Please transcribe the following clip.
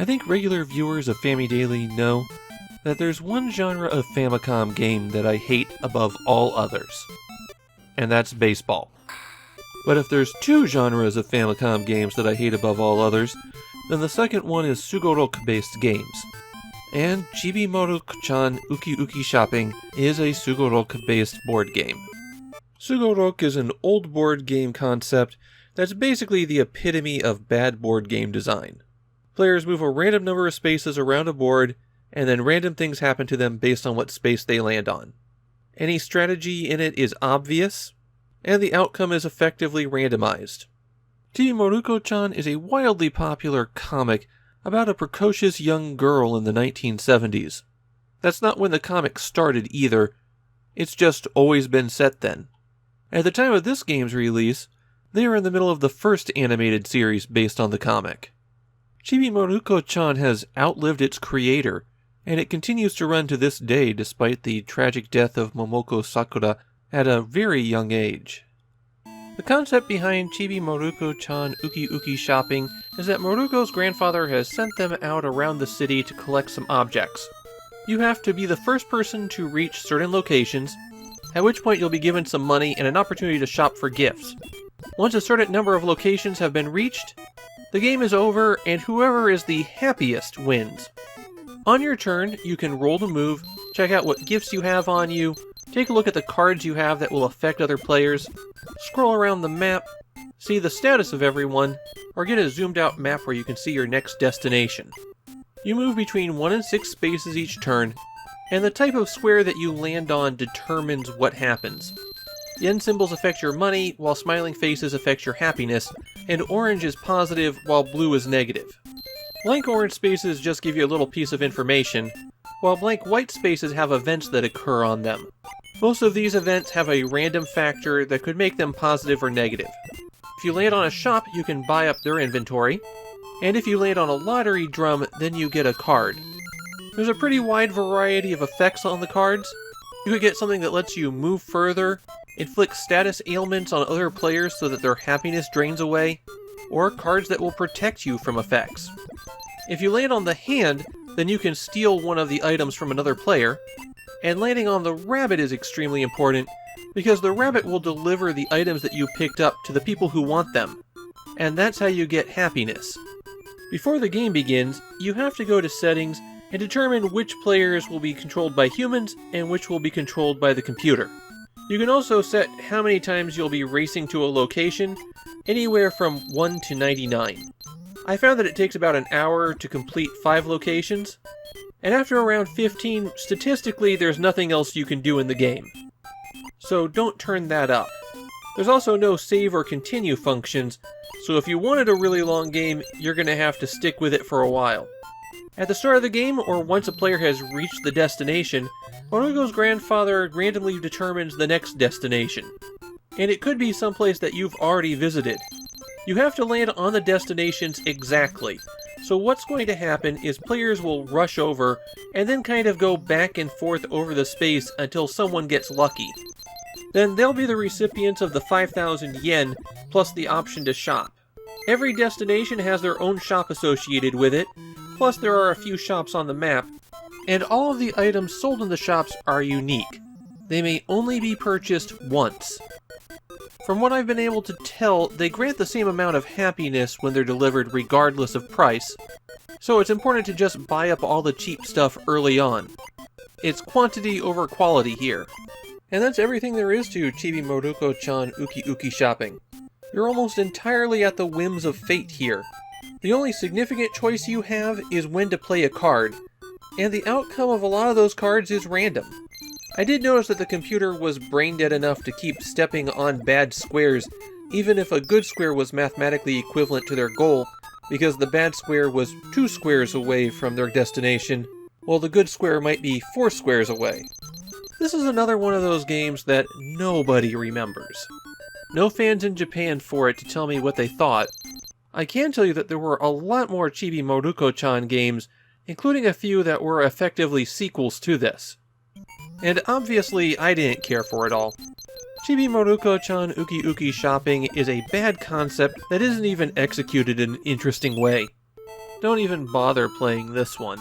I think regular viewers of Famidaily know that there's one genre of Famicom game that I hate above all others, and that's baseball. But if there's two genres of Famicom games that I hate above all others, then the second one is Sugorok-based games. And Chibi Maruko-chan Uki Uki Shopping is a Sugorok-based board game. Sugorok is an old board game concept that's basically the epitome of bad board game design. Players move a random number of spaces around a board, and then random things happen to them based on what space they land on. Any strategy in it is obvious, and the outcome is effectively randomized. Chibi Maruko-chan is a wildly popular comic about a precocious young girl in the 1970s. That's not when the comic started either, it's just always been set then. At the time of this game's release, they were in the middle of the first animated series based on the comic. Chibi Maruko-chan has outlived its creator, and it continues to run to this day despite the tragic death of Momoko Sakura at a very young age. The concept behind Chibi Maruko-chan Uki Uki Shopping is that Maruko's grandfather has sent them out around the city to collect some objects. You have to be the first person to reach certain locations, at which point you'll be given some money and an opportunity to shop for gifts. Once a certain number of locations have been reached, the game is over and whoever is the happiest wins. On your turn, you can roll to move, check out what gifts you have on you, take a look at the cards you have that will affect other players, scroll around the map, see the status of everyone, or get a zoomed out map where you can see your next destination. You move between 1 and 6 spaces each turn, and the type of square that you land on determines what happens. Yen symbols affect your money, while smiling faces affect your happiness, and orange is positive while blue is negative. Blank orange spaces just give you a little piece of information, while blank white spaces have events that occur on them. Most of these events have a random factor that could make them positive or negative. If you land on a shop, you can buy up their inventory, and if you land on a lottery drum, then you get a card. There's a pretty wide variety of effects on the cards. You could get something that lets you move further, inflict status ailments on other players so that their happiness drains away, or cards that will protect you from effects. If you land on the hand, then you can steal one of the items from another player, and landing on the rabbit is extremely important, because the rabbit will deliver the items that you picked up to the people who want them, and that's how you get happiness. Before the game begins, you have to go to settings and determine which players will be controlled by humans and which will be controlled by the computer. You can also set how many times you'll be racing to a location, anywhere from 1 to 99. I found that it takes about an hour to complete 5 locations, and after around 15, statistically there's nothing else you can do in the game. So don't turn that up. There's also no save or continue functions, so if you wanted a really long game, you're going to have to stick with it for a while. At the start of the game, or once a player has reached the destination, Maruko's grandfather randomly determines the next destination. And it could be someplace that you've already visited. You have to land on the destinations exactly. So what's going to happen is players will rush over, and then kind of go back and forth over the space until someone gets lucky. Then they'll be the recipients of the 5,000 yen, plus the option to shop. Every destination has their own shop associated with it, plus there are a few shops on the map, and all of the items sold in the shops are unique. They may only be purchased once. From what I've been able to tell, they grant the same amount of happiness when they're delivered regardless of price, so it's important to just buy up all the cheap stuff early on. It's quantity over quality here. And that's everything there is to Chibi Maruko-chan Uki Uki Shopping. You're almost entirely at the whims of fate here. The only significant choice you have is when to play a card, and the outcome of a lot of those cards is random. I did notice that the computer was brain dead enough to keep stepping on bad squares, even if a good square was mathematically equivalent to their goal, because the bad square was 2 squares away from their destination, while the good square might be 4 squares away. This is another one of those games that nobody remembers. No fans in Japan for it to tell me what they thought. I can tell you that there were a lot more Chibi Maruko-chan games, including a few that were effectively sequels to this. And obviously, I didn't care for it all. Chibi Maruko-chan Uki Uki Shopping is a bad concept that isn't even executed in an interesting way. Don't even bother playing this one.